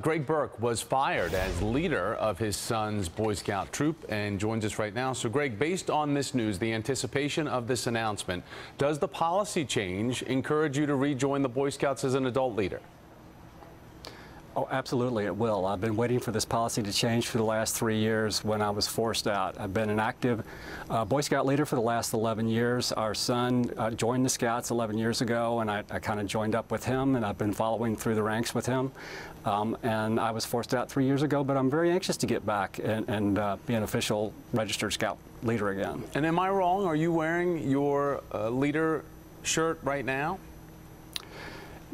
Greg Burke was fired as leader of his son's Boy Scout troop and joins us right now. So, Greg, based on this news, the anticipation of this announcement, does the policy change encourage you to rejoin the Boy Scouts as an adult leader? Oh, absolutely, it will. I've been waiting for this policy to change for the last 3 years when I was forced out. I've been an active Boy Scout leader for the last 11 years. Our son joined the Scouts 11 years ago, and I kind of joined up with him, and I've been following through the ranks with him. And I was forced out 3 years ago, but I'm very anxious to get back and be an official registered Scout leader again. And am I wrong? Are you wearing your leader shirt right now?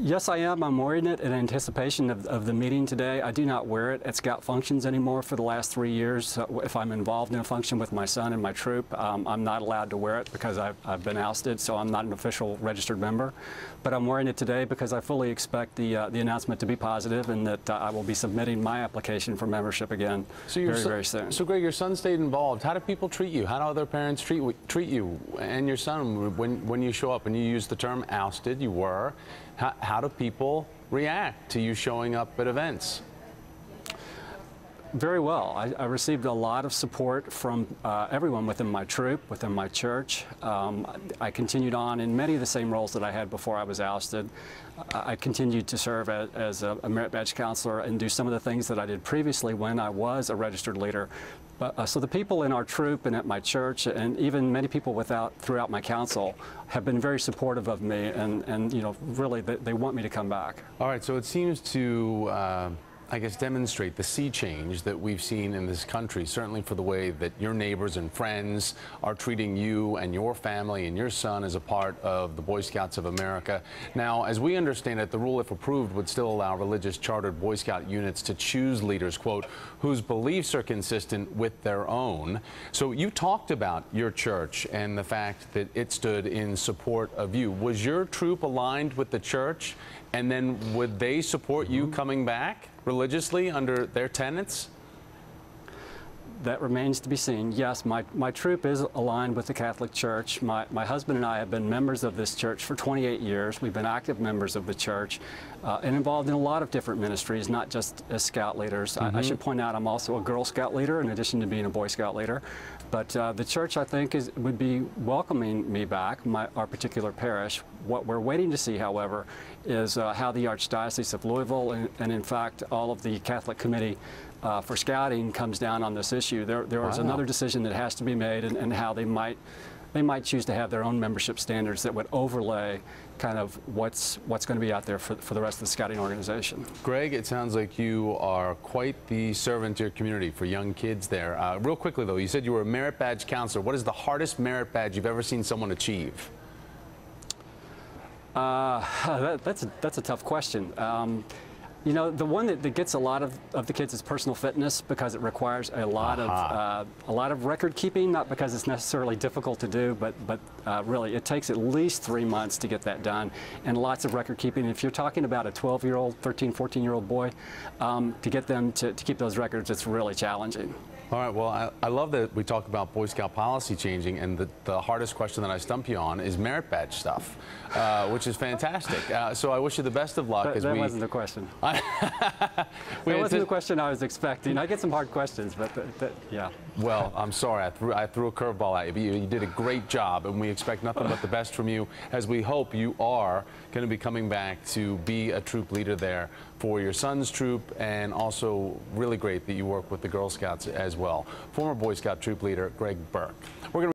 Yes, I am. I'm wearing it in anticipation of the meeting today. I do not wear it at Scout functions anymore for the last 3 years. If I'm involved in a function with my son and my troop, I'm not allowed to wear it because I've been ousted, so I'm not an official registered member. But I'm wearing it today because I fully expect the announcement to be positive and that I will be submitting my application for membership again very soon. So, Greg, your son stayed involved. How do people treat you? How do other parents treat you and your son when you show up? And you use the term ousted, you were. How do people react to you showing up at events? Very well. I received a lot of support from everyone within my troop, within my church. I continued on in many of the same roles that I had before I was ousted. I continued to serve as a merit badge counselor and do some of the things that I did previously when I was a registered leader. So the people in our troop and at my church, and even many people throughout my council, have been very supportive of me, and you know, really they want me to come back. All right, so it seems to I guess, demonstrate the sea change that we've seen in this country, certainly for the way that your neighbors and friends are treating you and your family and your son as a part of the Boy Scouts of America. Now, as we understand it, the rule, if approved, would still allow religious chartered Boy Scout units to choose leaders, quote, whose beliefs are consistent with their own. So you talked about your church and the fact that it stood in support of you. Was your troop aligned with the church? And then would they support you coming back religiously under their tenets? That remains to be seen. Yes, my troop is aligned with the Catholic Church. My husband and I have been members of this church for 28 years. We've been active members of the church and involved in a lot of different ministries, not just as Scout leaders. I should point out I'm also a Girl Scout leader in addition to being a Boy Scout leader. But the church, I think, would be welcoming me back, our particular parish. What we're waiting to see, however, is how the Archdiocese of Louisville and in fact, all of the Catholic Committee for Scouting comes down on this issue. There is another decision that has to be made, and how they might choose to have their own membership standards that would overlay kind of what's going to be out there for the rest of the Scouting organization. Greg, it sounds like you are quite the servant to your community for young kids there. Real quickly, though, you said you were a merit badge counselor. What is the hardest merit badge you've ever seen someone achieve? That's a tough question. You know, the one that gets a lot of the kids is personal fitness, because it requires a lot of record keeping, not because it's necessarily difficult to do, but really it takes at least 3 months to get that done, and lots of record keeping. If you're talking about a 12-year-old, 13, 14-year-old boy, to get them to keep those records, it's really challenging. All right, well, I love that we talk about Boy Scout policy changing, and the hardest question that I stump you on is merit badge stuff, which is fantastic. So I wish you the best of luck. That wasn't the question. That wasn't the question I was expecting. I get some hard questions, but yeah. Well, I'm sorry, I threw a curveball at you, but you did a great job, and we expect nothing but the best from you, as we hope you are going to be coming back to be a troop leader there for your son's troop, and also really great that you work with the Girl Scouts as well. Former Boy Scout troop leader Greg Burke.